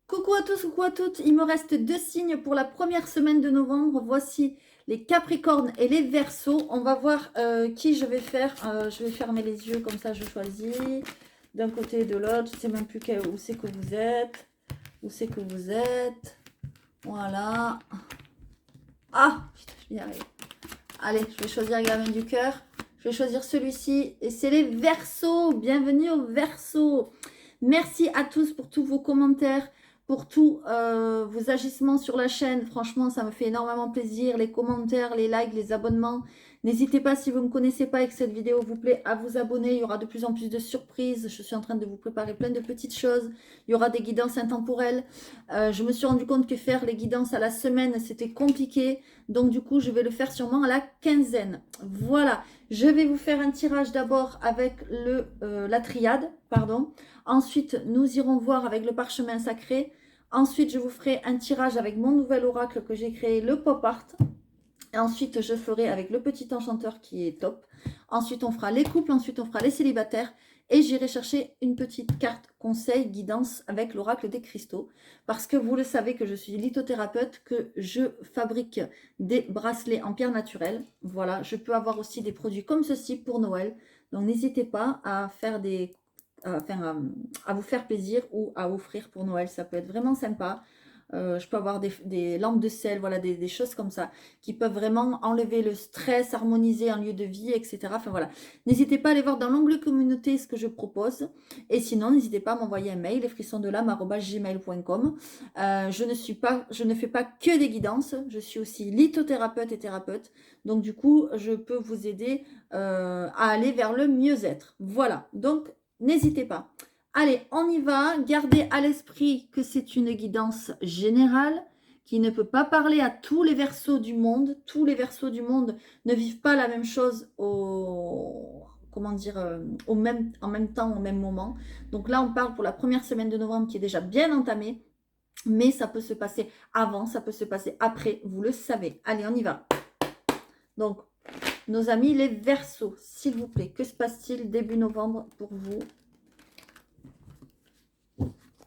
Coucou à tous, coucou à toutes. Il me reste 2 signes pour la première semaine de novembre. Voici les Capricornes et les Verseaux. On va voir qui je vais faire. Je vais fermer les yeux, comme ça je choisis d'un côté et de l'autre. Je ne sais même plus où c'est que vous êtes. Où c'est que vous êtes. Voilà. Ah, putain, je vais y arriver. Allez, je vais choisir avec la main du cœur. Je vais choisir celui-ci. Et c'est les Verseaux. Bienvenue aux Verseaux. Merci à tous pour tous vos commentaires, pour tous vos agissements sur la chaîne. Franchement, ça me fait énormément plaisir. Les commentaires, les likes, les abonnements. N'hésitez pas, si vous ne me connaissez pas et que cette vidéo vous plaît, à vous abonner. Il y aura de plus en plus de surprises. Je suis en train de vous préparer plein de petites choses. Il y aura des guidances intemporelles. Je me suis rendu compte que faire les guidances à la semaine, c'était compliqué. Donc du coup, je vais le faire sûrement à la quinzaine. Voilà. Je vais vous faire un tirage d'abord avec la triade, pardon. Ensuite, nous irons voir avec le parchemin sacré. Ensuite, je vous ferai un tirage avec mon nouvel oracle que j'ai créé, le pop art. Et ensuite, je ferai avec le petit enchanteur qui est top. Ensuite, on fera les couples. Ensuite, on fera les célibataires. Et j'irai chercher une petite carte conseil, guidance avec l'oracle des cristaux. Parce que vous le savez que je suis lithothérapeute, que je fabrique des bracelets en pierre naturelle. Voilà, je peux avoir aussi des produits comme ceci pour Noël. Donc, n'hésitez pas à faire à vous faire plaisir ou à offrir pour Noël. Ça peut être vraiment sympa. Je peux avoir des lampes de sel, voilà, des choses comme ça, qui peuvent vraiment enlever le stress, harmoniser un lieu de vie, etc. Enfin voilà. N'hésitez pas à aller voir dans l'onglet communauté ce que je propose. Et sinon, n'hésitez pas à m'envoyer un mail, lesfrissonsdelame@gmail.com. Je ne fais pas que des guidances, je suis aussi lithothérapeute et thérapeute. Donc du coup, je peux vous aider à aller vers le mieux-être. Voilà. Donc, n'hésitez pas. Allez, on y va. Gardez à l'esprit que c'est une guidance générale qui ne peut pas parler à tous les Verseaux du monde. Tous les Verseaux du monde ne vivent pas la même chose comment dire, en même temps, au même moment. Donc là, on parle pour la première semaine de novembre qui est déjà bien entamée. Mais ça peut se passer avant, ça peut se passer après, vous le savez. Allez, on y va. Donc, nos amis les Verseaux, s'il vous plaît, que se passe-t-il début novembre pour vous?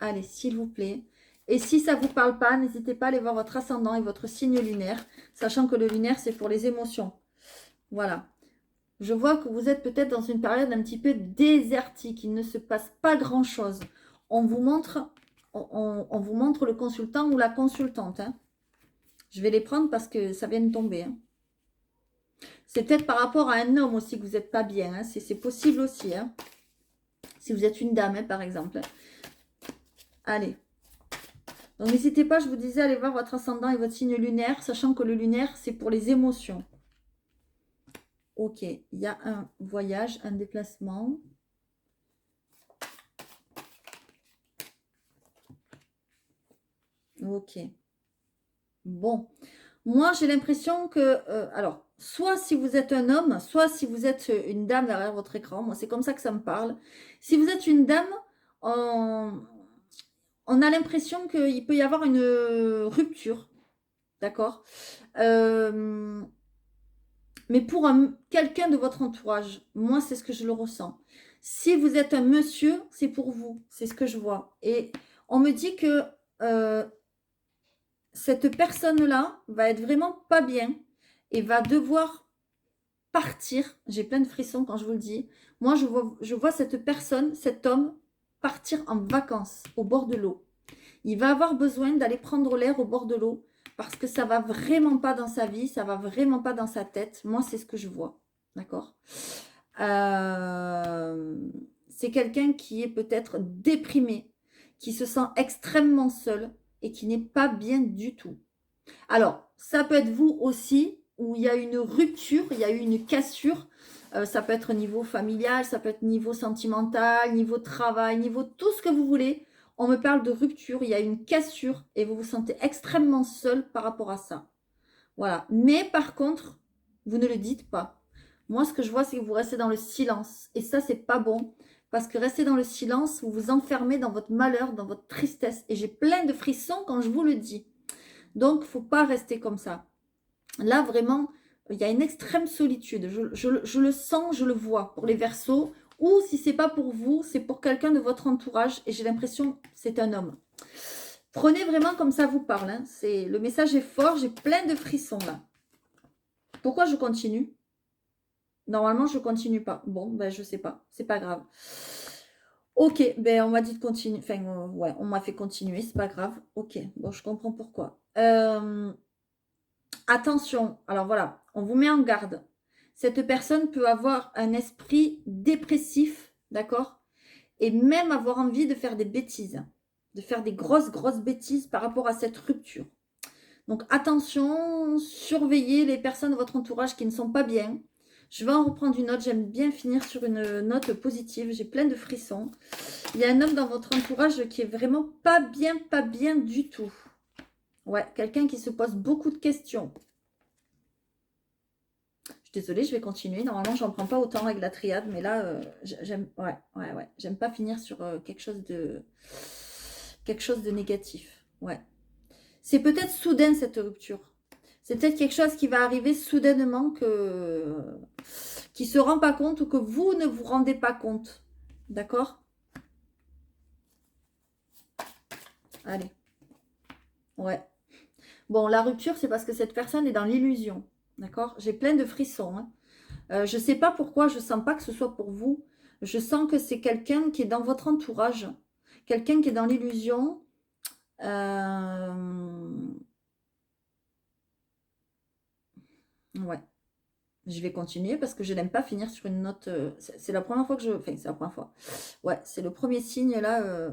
Allez, s'il vous plaît. Et si ça ne vous parle pas, n'hésitez pas à aller voir votre ascendant et votre signe lunaire, sachant que le lunaire, c'est pour les émotions. Voilà. Je vois que vous êtes peut-être dans une période un petit peu désertique. Il ne se passe pas grand-chose. On vous montre, on vous montre le consultant ou la consultante. Hein. Je vais les prendre parce que ça vient de tomber. Hein. C'est peut-être par rapport à un homme aussi que vous n'êtes pas bien. Hein. C'est possible aussi. Hein. Si vous êtes une dame, hein, par exemple. Allez. Donc, n'hésitez pas, je vous disais, allez voir votre ascendant et votre signe lunaire, sachant que le lunaire, c'est pour les émotions. Ok, il y a un voyage, un déplacement. Ok. Bon. Moi, j'ai l'impression que... alors, soit si vous êtes un homme, soit si vous êtes une dame derrière votre écran. Moi, c'est comme ça que ça me parle. Si vous êtes une dame, on a l'impression qu'il peut y avoir une rupture. D'accord mais pour quelqu'un de votre entourage, moi, c'est ce que je le ressens. Si vous êtes un monsieur, c'est pour vous. C'est ce que je vois. Et on me dit que cette personne-là va être vraiment pas bien et va devoir partir. J'ai plein de frissons quand je vous le dis. Moi, je vois cette personne, cet homme, partir en vacances au bord de l'eau. Il va avoir besoin d'aller prendre l'air au bord de l'eau parce que ça va vraiment pas dans sa vie, ça va vraiment pas dans sa tête. Moi, c'est ce que je vois. D'accord C'est quelqu'un qui est peut-être déprimé, qui se sent extrêmement seul et qui n'est pas bien du tout. Alors, ça peut être vous aussi, où il y a une rupture, il y a eu une cassure. Ça peut être niveau familial, ça peut être niveau sentimental, niveau travail, niveau tout ce que vous voulez. On me parle de rupture, il y a une cassure et vous vous sentez extrêmement seul par rapport à ça. Voilà. Mais par contre, vous ne le dites pas. Moi, ce que je vois, c'est que vous restez dans le silence. Et ça, c'est pas bon. Parce que rester dans le silence, vous vous enfermez dans votre malheur, dans votre tristesse. Et j'ai plein de frissons quand je vous le dis. Donc, il ne faut pas rester comme ça. Là, vraiment, il y a une extrême solitude. Je le sens, je le vois pour les Verseaux. Ou si ce n'est pas pour vous, c'est pour quelqu'un de votre entourage. Et j'ai l'impression que c'est un homme. Prenez vraiment comme ça vous parle. Hein. Le message est fort, j'ai plein de frissons là. Pourquoi je continue? Normalement, je continue pas. Bon, ben je sais pas. C'est pas grave. Ok, ben on m'a dit de continuer. Enfin, ouais, on m'a fait continuer, c'est pas grave. Ok, bon, je comprends pourquoi. Attention, alors voilà, on vous met en garde. Cette personne peut avoir un esprit dépressif, d'accord? Et même avoir envie de faire des bêtises, de faire des grosses, grosses bêtises par rapport à cette rupture. Donc attention, surveillez les personnes de votre entourage qui ne sont pas bien. Je vais en reprendre une autre, j'aime bien finir sur une note positive, j'ai plein de frissons. Il y a un homme dans votre entourage qui est vraiment pas bien du tout. Ouais, quelqu'un qui se pose beaucoup de questions. Je suis désolée, je vais continuer. Normalement, j'en prends pas autant avec la triade, mais là, j'aime ouais. J'aime pas finir sur quelque chose de négatif. Ouais. C'est peut-être soudain cette rupture. C'est peut-être quelque chose qui va arriver soudainement qui se rend pas compte ou que vous ne vous rendez pas compte. D'accord? Allez. Ouais. Bon, la rupture, c'est parce que cette personne est dans l'illusion. D'accord? J'ai plein de frissons. Hein. Je ne sais pas pourquoi, je ne sens pas que ce soit pour vous. Je sens que c'est quelqu'un qui est dans votre entourage. Quelqu'un qui est dans l'illusion. Ouais. Je vais continuer parce que je n'aime pas finir sur une note. C'est la première fois que je. Enfin, c'est la première fois. Ouais, c'est le premier signe là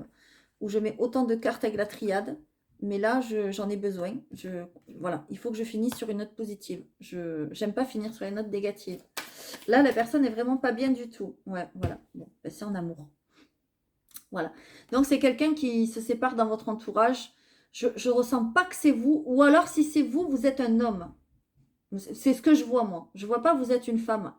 où je mets autant de cartes avec la triade. Mais là, j'en ai besoin. Voilà, il faut que je finisse sur une note positive. Je n'aime pas finir sur une note négative. Là, la personne n'est vraiment pas bien du tout. Ouais, voilà. Bon, ben, c'est en amour. Voilà. Donc, c'est quelqu'un qui se sépare dans votre entourage. Je ne ressens pas que c'est vous. Ou alors, si c'est vous, vous êtes un homme. C'est ce que je vois, moi. Je ne vois pas que vous êtes une femme.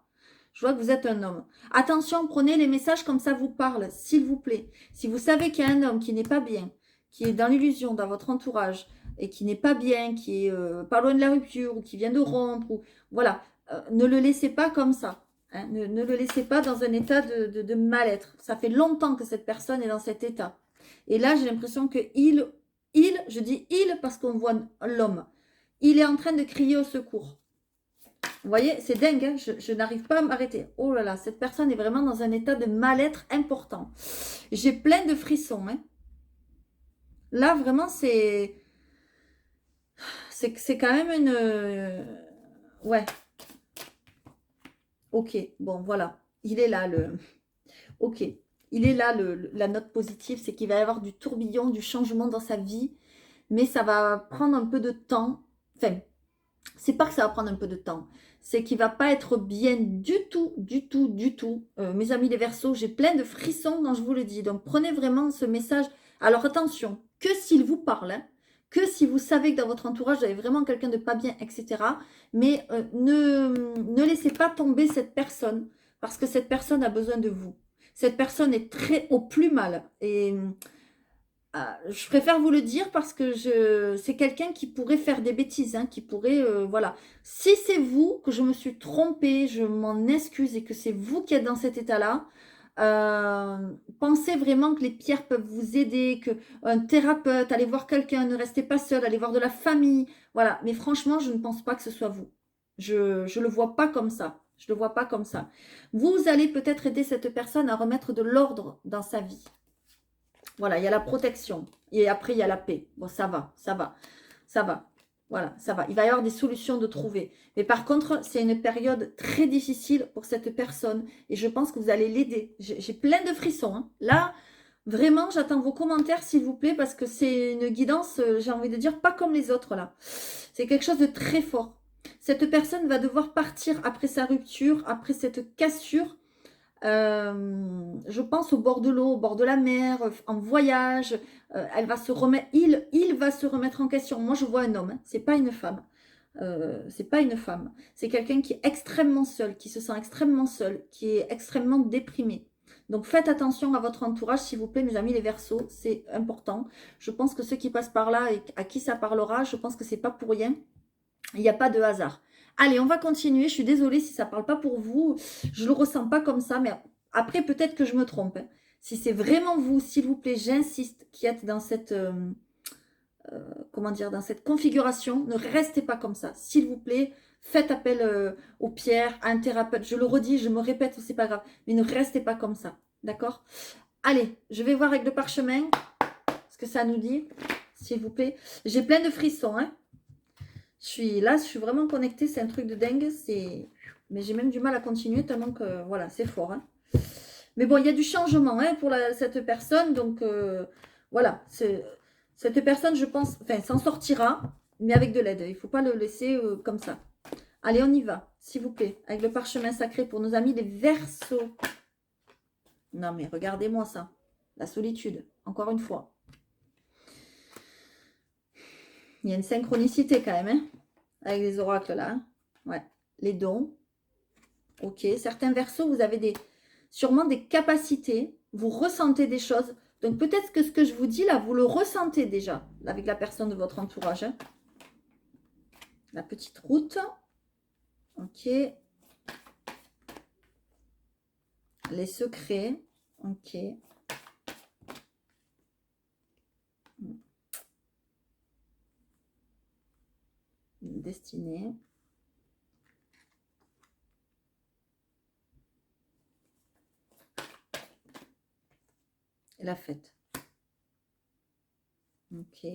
Je vois que vous êtes un homme. Attention, prenez les messages comme ça vous parle, s'il vous plaît. Si vous savez qu'il y a un homme qui n'est pas bien, qui est dans l'illusion, dans votre entourage, et qui n'est pas bien, qui est pas loin de la rupture, ou qui vient de rompre, ou voilà, ne le laissez pas comme ça. Hein. Ne le laissez pas dans un état de mal-être. Ça fait longtemps que cette personne est dans cet état. Et là, j'ai l'impression que je dis il parce qu'on voit l'homme. Il est en train de crier au secours. Vous voyez, c'est dingue, hein, je n'arrive pas à m'arrêter. Oh là là, cette personne est vraiment dans un état de mal-être important. J'ai plein de frissons. Hein. Là, vraiment, c'est quand même une... ouais. Ok, bon, voilà. Il est là, le... Ok. Il est là, la note positive. C'est qu'il va y avoir du tourbillon, du changement dans sa vie. Mais ça va prendre un peu de temps. Enfin, c'est pas que ça va prendre un peu de temps, c'est qu'il va pas être bien du tout. Mes amis les Verseaux, j'ai plein de frissons quand je vous le dis. Donc prenez vraiment ce message. Alors attention, que s'il vous parle, hein, que si vous savez que dans votre entourage, vous avez vraiment quelqu'un de pas bien, etc. Mais ne laissez pas tomber cette personne, parce que cette personne a besoin de vous. Cette personne est très au plus mal. Et je préfère vous le dire parce que c'est quelqu'un qui pourrait faire des bêtises, hein, qui pourrait, voilà. Si c'est vous que je me suis trompée, je m'en excuse et que c'est vous qui êtes dans cet état-là, pensez vraiment que les pierres peuvent vous aider, qu'un thérapeute, allez voir quelqu'un, ne restez pas seul, allez voir de la famille, voilà. Mais franchement, je ne pense pas que ce soit vous. Je le vois pas comme ça. Je le vois pas comme ça. Vous allez peut-être aider cette personne à remettre de l'ordre dans sa vie. Voilà, il y a la protection. Et après, il y a la paix. Bon, ça va. Voilà, ça va. Il va y avoir des solutions de trouver. Mais par contre, c'est une période très difficile pour cette personne. Et je pense que vous allez l'aider. J'ai plein de frissons. Hein. Là, vraiment, j'attends vos commentaires, s'il vous plaît, parce que c'est une guidance, j'ai envie de dire, pas comme les autres, là. C'est quelque chose de très fort. Cette personne va devoir partir après sa rupture, après cette cassure. Je pense au bord de l'eau, au bord de la mer, en voyage. Elle va se remettre, il va se remettre en question. Moi, je vois un homme, hein, c'est pas une femme. C'est pas une femme. C'est quelqu'un qui est extrêmement seul, qui se sent extrêmement seul, qui est extrêmement déprimé. Donc faites attention à votre entourage, s'il vous plaît, mes amis les Verseaux, c'est important. Je pense que ceux qui passent par là et à qui ça parlera, je pense que c'est pas pour rien. Il n'y a pas de hasard. Allez, on va continuer. Je suis désolée si ça ne parle pas pour vous. Je ne le ressens pas comme ça, mais après, peut-être que je me trompe. Hein. Si c'est vraiment vous, s'il vous plaît, j'insiste, qui êtes dans cette comment dire, dans cette configuration. Ne restez pas comme ça, s'il vous plaît. Faites appel aux pierres, à un thérapeute. Je le redis, je me répète, c'est pas grave. Mais ne restez pas comme ça, d'accord? Allez, je vais voir avec le parchemin ce que ça nous dit, s'il vous plaît. J'ai plein de frissons, hein. Je suis vraiment connectée, c'est un truc de dingue. Mais j'ai même du mal à continuer tellement que, voilà, c'est fort, hein. Mais bon, il y a du changement, hein, pour cette personne. Donc, voilà, cette personne, je pense, enfin, s'en sortira, mais avec de l'aide. Il ne faut pas le laisser comme ça. Allez, on y va, s'il vous plaît, avec le parchemin sacré pour nos amis les Verseaux. Non, mais regardez-moi ça. La solitude, encore une fois. Il y a une synchronicité quand même, hein, avec les oracles là. Hein. Ouais, les dons. Ok, certains Verseaux, vous avez sûrement des capacités, vous ressentez des choses. Donc peut-être que ce que je vous dis là, vous le ressentez déjà avec la personne de votre entourage. Hein. La petite route. Ok. Les secrets. Ok. Destinée. Et la fête. Ok.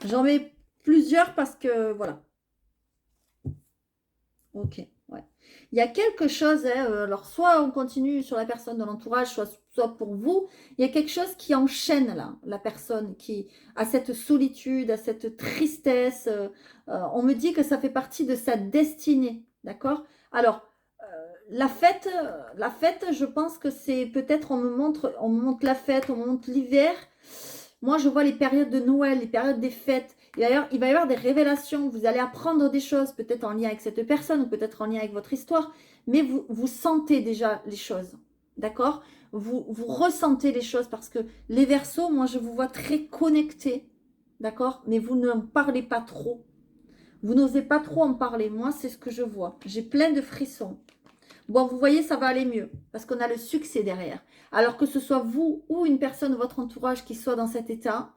J'en mets plusieurs parce que voilà. Ok, ouais. Il y a quelque chose, hein, alors soit on continue sur la personne de l'entourage, soit pour vous, il y a quelque chose qui enchaîne là, la personne qui a cette solitude, a cette tristesse. On me dit que ça fait partie de sa destinée, d'accord? Alors, la fête, je pense que c'est peut-être on me montre la fête, on me montre l'hiver. Moi, je vois les périodes de Noël, les périodes des fêtes. Il va y avoir des révélations. Vous allez apprendre des choses, peut-être en lien avec cette personne ou peut-être en lien avec votre histoire. Mais vous sentez déjà les choses. D'accord? Vous ressentez les choses parce que les Verseaux, moi, je vous vois très connectés. D'accord? Mais vous ne parlez pas trop. Vous n'osez pas trop en parler. Moi, c'est ce que je vois. J'ai plein de frissons. Bon, vous voyez, ça va aller mieux parce qu'on a le succès derrière. Alors que ce soit vous ou une personne de votre entourage qui soit dans cet état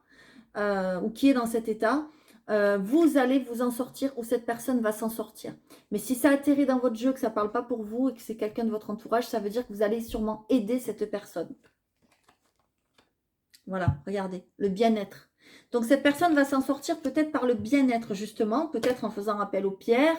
ou qui est dans cet état, vous allez vous en sortir ou cette personne va s'en sortir. Mais si ça atterrit dans votre jeu, que ça ne parle pas pour vous et que c'est quelqu'un de votre entourage, ça veut dire que vous allez sûrement aider cette personne. Voilà, regardez, le bien-être. Donc cette personne va s'en sortir peut-être par le bien-être justement, peut-être en faisant appel aux pierres,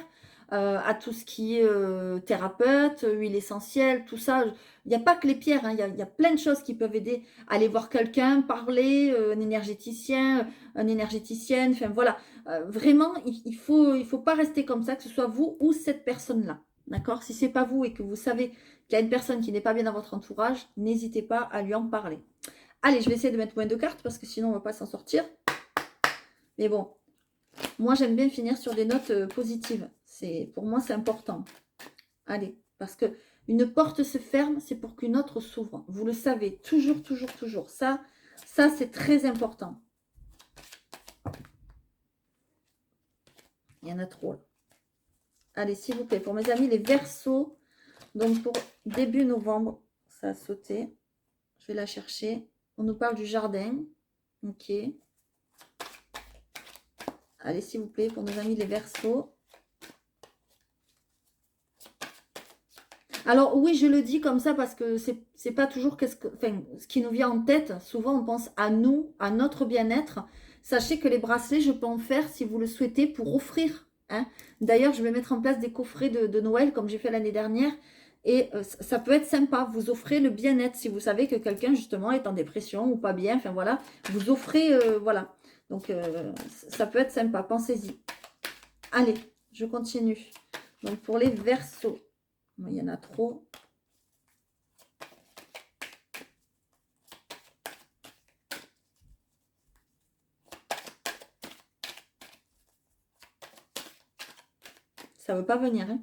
à tout ce qui est thérapeute, huile essentielle, tout ça. Il n'y a pas que les pierres, hein, il y a plein de choses qui peuvent aider. Aller voir quelqu'un, parler, un énergéticien, une énergéticienne, enfin voilà. Vraiment, il faut pas rester comme ça, que ce soit vous ou cette personne-là. D'accord? Si c'est pas vous et que vous savez qu'il y a une personne qui n'est pas bien dans votre entourage, n'hésitez pas à lui en parler. Allez, je vais essayer de mettre moins de cartes parce que sinon on ne va pas s'en sortir. Mais bon, moi j'aime bien finir sur des notes positives. Pour moi c'est important. Allez, parce que une porte se ferme, c'est pour qu'une autre s'ouvre. Vous le savez, toujours, toujours, toujours. Ça c'est très important. Il y en a trop là. Allez, s'il vous plaît, pour mes amis les Verseaux, donc pour début novembre, ça a sauté. Je vais la chercher. On nous parle du jardin. Ok. Allez, s'il vous plaît, pour nos amis les Verseaux. Alors oui, je le dis comme ça parce que c'est pas toujours ce qui nous vient en tête. Souvent, on pense à nous, à notre bien-être. Sachez que les bracelets, je peux en faire si vous le souhaitez pour offrir. Hein. D'ailleurs, je vais mettre en place des coffrets de Noël comme j'ai fait l'année dernière. Et ça peut être sympa. Vous offrez le bien-être si vous savez que quelqu'un justement est en dépression ou pas bien. Enfin voilà, vous offrez, voilà. Donc ça peut être sympa. Pensez-y. Allez, je continue. Donc pour les Verseaux. Il y en a trop. Ça ne veut pas venir. Hein.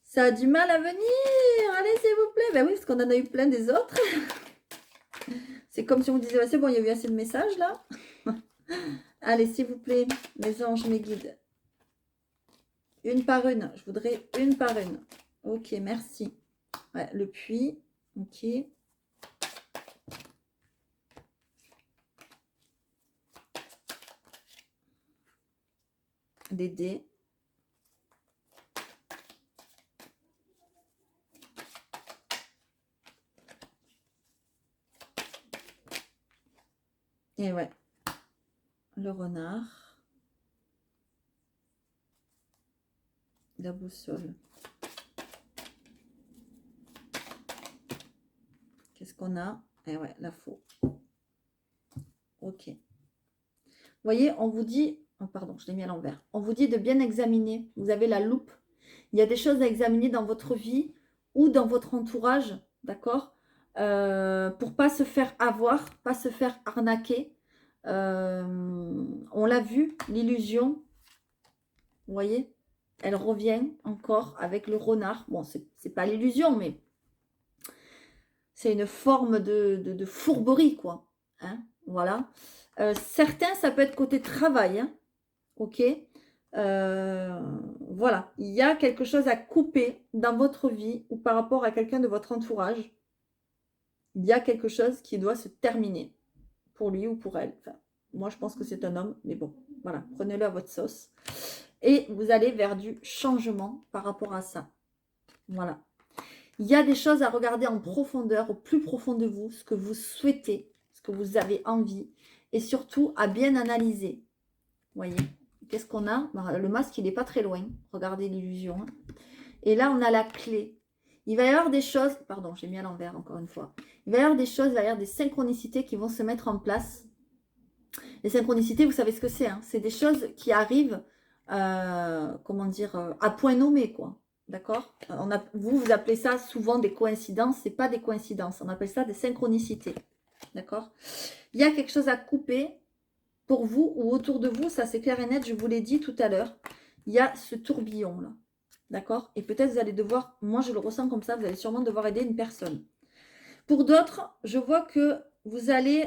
Ça a du mal à venir. Allez, s'il vous plaît. Ben oui, parce qu'on en a eu plein des autres. C'est comme si on disait, ouais, c'est bon, il y a eu assez de messages là. Allez, s'il vous plaît, mes anges, mes guides. Une par une. Je voudrais une par une. Ok, merci. Ouais, le puits. Ok. Des dés. Et ouais. Le renard. La boussole. Qu'est-ce qu'on a? Et ouais, la faux. Ok. Vous voyez, on vous dit... Oh, pardon, je l'ai mis à l'envers. On vous dit de bien examiner. Vous avez la loupe. Il y a des choses à examiner dans votre vie ou dans votre entourage, d'accord, pour pas se faire avoir, pas se faire arnaquer. On l'a vu, l'illusion, vous voyez, elle revient encore avec le renard. Bon, c'est pas l'illusion, mais c'est une forme de fourberie, quoi. Hein, voilà. Certains, ça peut être côté travail, hein, ok. Voilà, il y a quelque chose à couper dans votre vie ou par rapport à quelqu'un de votre entourage. Il y a quelque chose qui doit se terminer pour lui ou pour elle. Enfin, moi, je pense que c'est un homme, mais bon, voilà, prenez-le à votre sauce. Et vous allez vers du changement par rapport à ça. Voilà. Il y a des choses à regarder en profondeur, au plus profond de vous, ce que vous souhaitez, ce que vous avez envie, et surtout à bien analyser. Vous voyez, qu'est-ce qu'on a? Le masque, il n'est pas très loin. Regardez l'illusion. Et là, on a la clé. Il va y avoir des choses... Pardon, j'ai mis à l'envers encore une fois. Il va y avoir des choses, il va y avoir des synchronicités qui vont se mettre en place. Les synchronicités, vous savez ce que c'est, hein? C'est des choses qui arrivent, comment dire, à point nommé, quoi. D'accord? Vous appelez ça souvent des coïncidences. Ce n'est pas des coïncidences. On appelle ça des synchronicités. D'accord? Il y a quelque chose à couper pour vous ou autour de vous. Ça, c'est clair et net. Je vous l'ai dit tout à l'heure. Il y a ce tourbillon-là. D'accord? Et peut-être vous allez devoir, moi je le ressens comme ça, vous allez sûrement devoir aider une personne. Pour d'autres, je vois que vous allez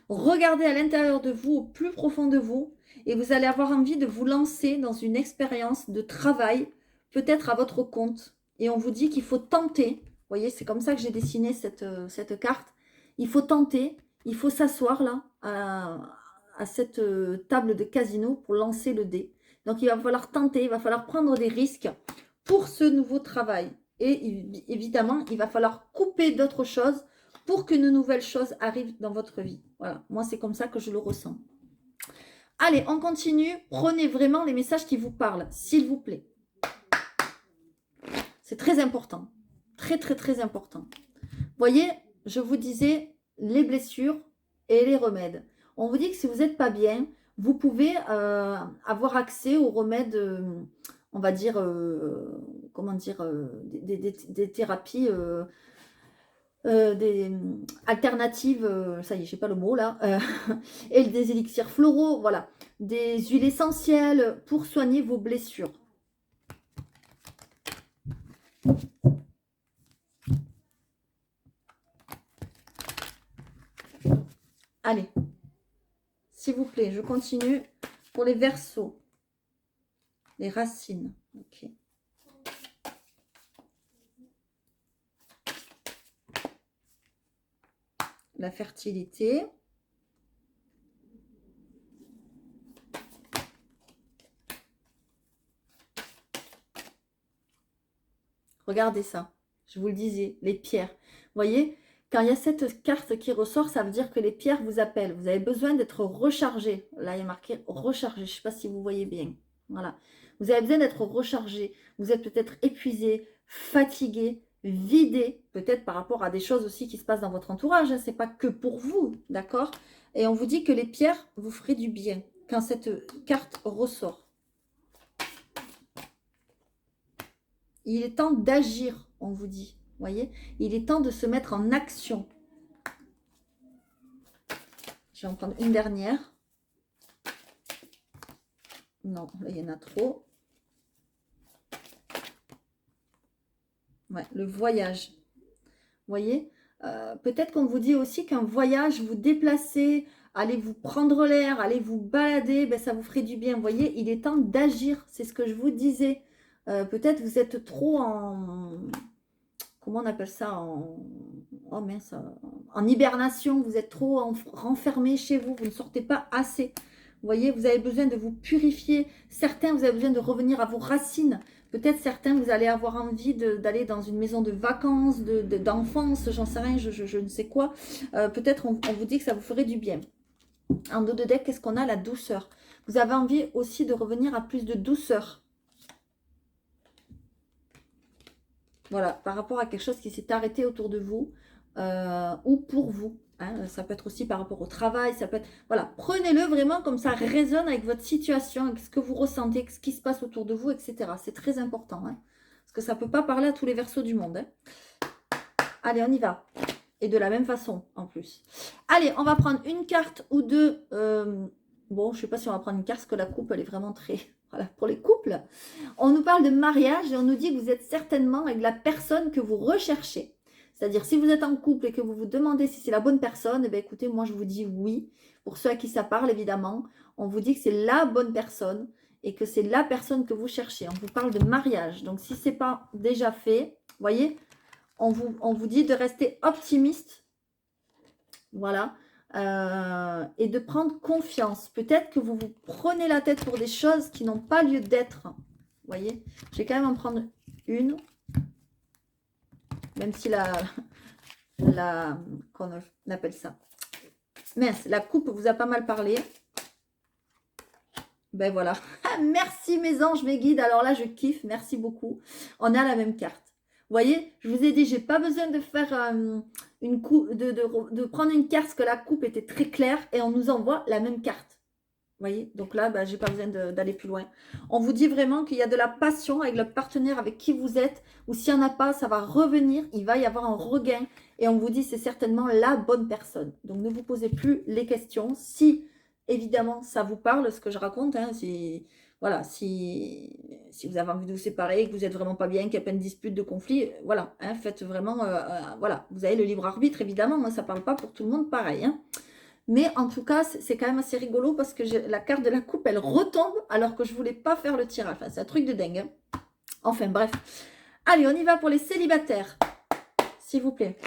regarder à l'intérieur de vous, au plus profond de vous, et vous allez avoir envie de vous lancer dans une expérience de travail, peut-être à votre compte. Et on vous dit qu'il faut tenter. Vous voyez, c'est comme ça que j'ai dessiné cette carte. Il faut tenter, il faut s'asseoir là, à cette table de casino pour lancer le dé. Donc, il va falloir tenter, il va falloir prendre des risques pour ce nouveau travail. Et évidemment, il va falloir couper d'autres choses pour qu'une nouvelle chose arrive dans votre vie. Voilà, moi, c'est comme ça que je le ressens. Allez, on continue. Prenez vraiment les messages qui vous parlent, s'il vous plaît. C'est très important. Très, très, très important. Vous voyez, je vous disais les blessures et les remèdes. On vous dit que si vous n'êtes pas bien, vous pouvez avoir accès aux remèdes, on va dire, comment dire, des thérapies des alternatives, ça y est, je sais pas le mot là, et des élixirs floraux, voilà, des huiles essentielles pour soigner vos blessures. Allez, s'il vous plaît, je continue pour les versos, les racines. Ok. La fertilité. Regardez ça, je vous le disais, les pierres. Vous voyez, quand il y a cette carte qui ressort, ça veut dire que les pierres vous appellent. Vous avez besoin d'être rechargé. Là, il y a marqué rechargé. Je ne sais pas si vous voyez bien. Voilà. Vous avez besoin d'être rechargé. Vous êtes peut-être épuisé, fatigué, vidé. Peut-être par rapport à des choses aussi qui se passent dans votre entourage. Hein. Ce n'est pas que pour vous, d'accord? Et on vous dit que les pierres vous feraient du bien quand cette carte ressort. Il est temps d'agir, on vous dit. Voyez, il est temps de se mettre en action. Je vais en prendre une dernière. Non, là, il y en a trop. Ouais, le voyage. Vous voyez, peut-être qu'on vous dit aussi qu'un voyage, vous déplacer, allez vous prendre l'air, allez vous balader, ben, ça vous ferait du bien. Vous voyez, il est temps d'agir. C'est ce que je vous disais. Peut-être vous êtes trop en... Comment on appelle ça oh mince, en hibernation. Vous êtes trop renfermé chez vous. Vous ne sortez pas assez. Vous voyez, vous avez besoin de vous purifier. Certains, vous avez besoin de revenir à vos racines. Peut-être certains, vous allez avoir envie d'aller dans une maison de vacances, d'enfance, j'en sais rien, je ne sais quoi. Peut-être on vous dit que ça vous ferait du bien. En dos de deck, qu'est-ce qu'on a? La douceur. Vous avez envie aussi de revenir à plus de douceur. Voilà, par rapport à quelque chose qui s'est arrêté autour de vous ou pour vous. Hein, ça peut être aussi par rapport au travail, ça peut être... Voilà, prenez-le vraiment comme ça résonne avec votre situation, avec ce que vous ressentez, ce qui se passe autour de vous, etc. C'est très important. Hein, parce que ça ne peut pas parler à tous les versos du monde. Hein. Allez, on y va. Et de la même façon, en plus. Allez, on va prendre une carte ou deux. Bon, je ne sais pas si on va prendre une carte, parce que la coupe, elle est vraiment très... Voilà, pour les couples. On nous parle de mariage et on nous dit que vous êtes certainement avec la personne que vous recherchez. C'est-à-dire, si vous êtes en couple et que vous vous demandez si c'est la bonne personne, eh bien, écoutez, moi, je vous dis oui. Pour ceux à qui ça parle, évidemment, on vous dit que c'est la bonne personne et que c'est la personne que vous cherchez. On vous parle de mariage. Donc, si ce n'est pas déjà fait, vous voyez, on vous dit de rester optimiste. Voilà. Et de prendre confiance. Peut-être que vous vous prenez la tête pour des choses qui n'ont pas lieu d'être. Vous voyez, je vais quand même en prendre une. Même si qu'on appelle ça. Mince, la coupe vous a pas mal parlé. Ben voilà. Merci mes anges, mes guides. Alors là, je kiffe. Merci beaucoup. On a la même carte. Vous voyez, je vous ai dit, j'ai pas besoin de faire une coupe, de prendre une carte parce que la coupe était très claire et on nous envoie la même carte. Vous voyez, donc là, bah, j'ai pas besoin d'aller plus loin. On vous dit vraiment qu'il y a de la passion avec le partenaire avec qui vous êtes, ou s'il n'y en a pas, ça va revenir, il va y avoir un regain, et on vous dit c'est certainement la bonne personne. Donc ne vous posez plus les questions. Si, évidemment, ça vous parle, ce que je raconte, hein, voilà, si vous avez envie de vous séparer, que vous n'êtes vraiment pas bien, qu'il y a plein de disputes, de conflits, voilà, hein, faites vraiment, voilà, vous avez le libre arbitre, évidemment, hein, ça ne parle pas pour tout le monde pareil, hein. Mais en tout cas, c'est quand même assez rigolo parce que la carte de la coupe, elle retombe alors que je ne voulais pas faire le tirage. Enfin, c'est un truc de dingue. Hein. Enfin, bref. Allez, on y va pour les célibataires. S'il vous plaît.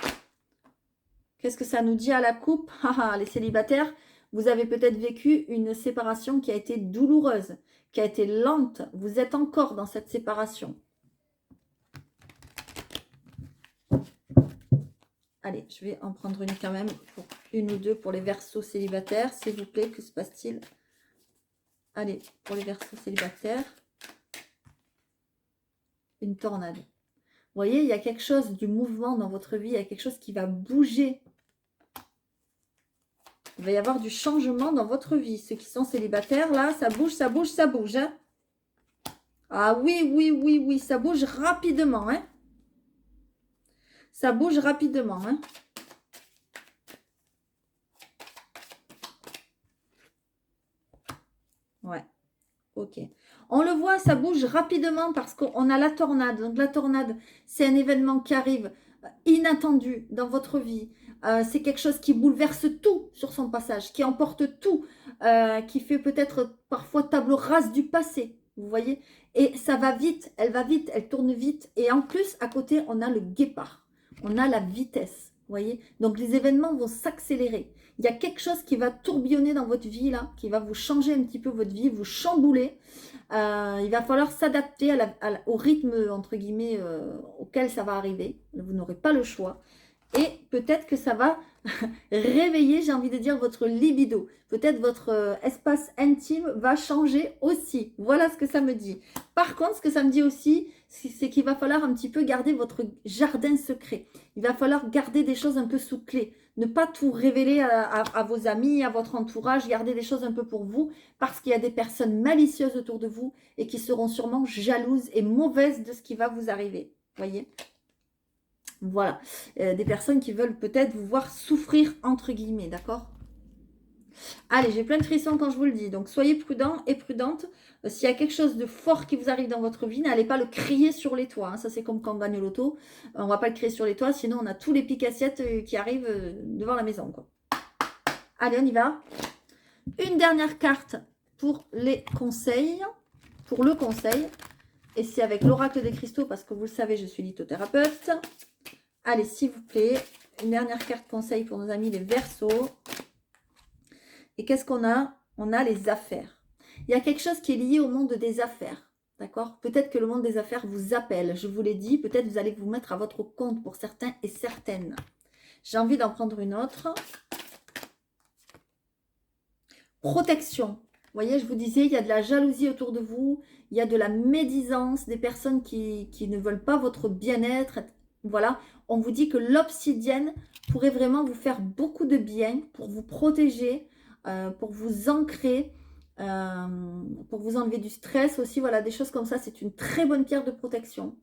Qu'est-ce que ça nous dit à la coupe? Les célibataires, vous avez peut-être vécu une séparation qui a été douloureuse, qui a été lente. Vous êtes encore dans cette séparation. Allez, je vais en prendre une quand même, pour une ou deux pour les verseaux célibataires, s'il vous plaît. Que se passe-t-il? Allez, pour les verseaux célibataires, une tornade. Vous voyez, il y a quelque chose du mouvement dans votre vie, il y a quelque chose qui va bouger. Il va y avoir du changement dans votre vie. Ceux qui sont célibataires, là, ça bouge, ça bouge, ça bouge. Hein. Ah oui, oui, oui, oui, ça bouge rapidement. Hein. Ça bouge rapidement. Hein. Ouais, ok. On le voit, ça bouge rapidement parce qu'on a la tornade. Donc la tornade, c'est un événement qui arrive inattendu dans votre vie. C'est quelque chose qui bouleverse tout sur son passage, qui emporte tout, qui fait peut-être parfois table rase du passé. Vous voyez? Et ça va vite, elle tourne vite. Et en plus, à côté, on a le guépard. On a la vitesse. Vous voyez? Donc les événements vont s'accélérer. Il y a quelque chose qui va tourbillonner dans votre vie, là, qui va vous changer un petit peu votre vie, vous chambouler. Il va falloir s'adapter au rythme, entre guillemets, auquel ça va arriver. Vous n'aurez pas le choix. Et peut-être que ça va réveiller, j'ai envie de dire, votre libido. Peut-être votre espace intime va changer aussi. Voilà ce que ça me dit. Par contre, ce que ça me dit aussi, c'est qu'il va falloir un petit peu garder votre jardin secret. Il va falloir garder des choses un peu sous clé. Ne pas tout révéler à vos amis, à votre entourage. Garder des choses un peu pour vous parce qu'il y a des personnes malicieuses autour de vous et qui seront sûrement jalouses et mauvaises de ce qui va vous arriver. Voyez ? Voilà, des personnes qui veulent peut-être vous voir souffrir, entre guillemets, d'accord? Allez, j'ai plein de frissons quand je vous le dis, donc soyez prudents et prudentes. S'il y a quelque chose de fort qui vous arrive dans votre vie, n'allez pas le crier sur les toits. Hein. Ça, c'est comme quand on gagne au loto. On ne va pas le crier sur les toits, sinon on a tous les piques-assiettes qui arrivent devant la maison, quoi. Allez, on y va. Une dernière carte pour les conseils, pour le conseil. Et c'est avec l'oracle des cristaux, parce que vous le savez, je suis lithothérapeute. Allez, s'il vous plaît, une dernière carte conseil pour nos amis les Verseaux. Et qu'est-ce qu'on a? On a les affaires. Il y a quelque chose qui est lié au monde des affaires. D'accord? Peut-être que le monde des affaires vous appelle. Je vous l'ai dit, peut-être vous allez vous mettre à votre compte pour certains et certaines. J'ai envie d'en prendre une autre. Protection. Vous voyez, je vous disais, il y a de la jalousie autour de vous. Il y a de la médisance, des personnes qui ne veulent pas votre bien-être. Voilà, on vous dit que l'obsidienne pourrait vraiment vous faire beaucoup de bien pour vous protéger, pour vous ancrer, pour vous enlever du stress aussi. Voilà, des choses comme ça. C'est une très bonne pierre de protection.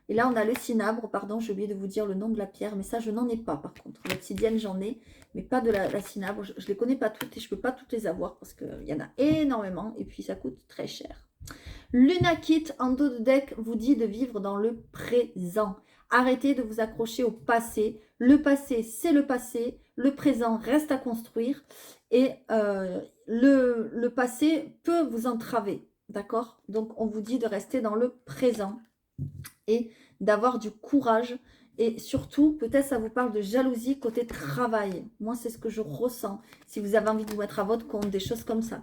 Et là, on a le cinabre. Pardon, j'ai oublié de vous dire le nom de la pierre, mais ça, je n'en ai pas par contre. L'obsidienne, j'en ai, mais pas de la cinabre. Je ne les connais pas toutes et je ne peux pas toutes les avoir parce qu'il y en a énormément et puis ça coûte très cher. Lunakit en dos de deck vous dit de vivre dans le présent. Arrêtez de vous accrocher au passé. Le passé, c'est le passé. Le présent reste à construire. Et le passé peut vous entraver. D'accord? Donc, on vous dit de rester dans le présent et d'avoir du courage. Et surtout, peut-être ça vous parle de jalousie côté travail. Moi, c'est ce que je ressens. Si vous avez envie de vous mettre à votre compte, des choses comme ça.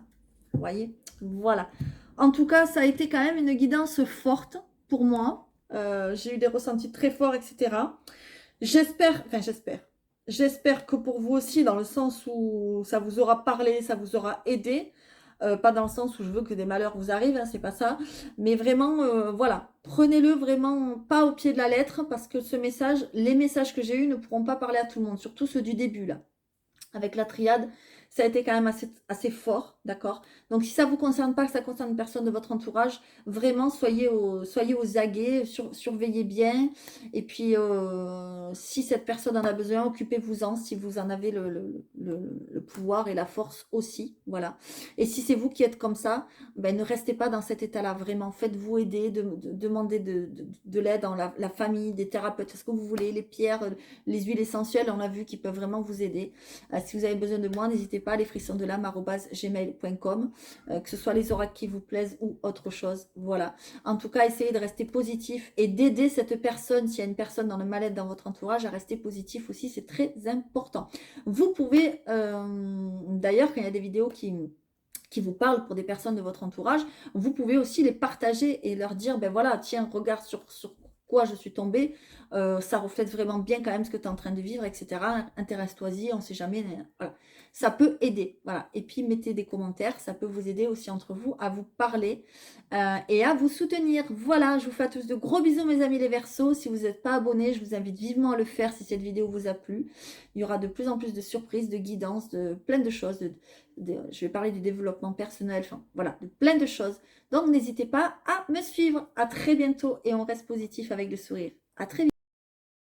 Vous voyez? Voilà. En tout cas, ça a été quand même une guidance forte pour moi. J'ai eu des ressentis très forts, etc. J'espère que pour vous aussi, dans le sens où ça vous aura parlé, ça vous aura aidé. Pas dans le sens où je veux que des malheurs vous arrivent, hein, c'est pas ça. Mais vraiment, voilà, prenez-le vraiment pas au pied de la lettre parce que ce message, les messages que j'ai eus ne pourront pas parler à tout le monde, surtout ceux du début là. Avec la triade, ça a été quand même assez fort, d'accord? Donc, si ça ne vous concerne pas, que ça concerne une personne de votre entourage, vraiment, soyez aux aguets, surveillez bien. Et puis, si cette personne en a besoin, occupez-vous-en, si vous en avez le pouvoir et la force aussi, voilà. Et si c'est vous qui êtes comme ça, ben, ne restez pas dans cet état-là, vraiment. Faites-vous aider, demandez de l'aide dans la famille, des thérapeutes, ce que vous voulez, les pierres, les huiles essentielles, on a vu, qui peuvent vraiment vous aider. Si vous avez besoin de moi, n'hésitez pas, lesfrissonsdelame@gmail.com, que ce soit les oracles qui vous plaisent ou autre chose. Voilà. En tout cas, essayez de rester positif et d'aider cette personne, s'il y a une personne dans le mal-être dans votre entourage, à rester positif aussi, c'est très important. Vous pouvez, d'ailleurs, quand il y a des vidéos qui vous parlent pour des personnes de votre entourage, vous pouvez aussi les partager et leur dire, ben voilà, tiens, regarde sur quoi je suis tombée, ça reflète vraiment bien quand même ce que tu es en train de vivre, etc. Intéresse-toi-y, on ne sait jamais. Voilà. Ça peut aider. Voilà. Et puis, mettez des commentaires, ça peut vous aider aussi entre vous à vous parler et à vous soutenir. Voilà, je vous fais à tous de gros bisous, mes amis les Verseaux. Si vous n'êtes pas abonnés, je vous invite vivement à le faire si cette vidéo vous a plu. Il y aura de plus en plus de surprises, de guidances, de plein de choses. Je vais parler du développement personnel, enfin voilà, de plein de choses. Donc, n'hésitez pas à me suivre. À très bientôt et on reste positif avec le sourire. À très vite.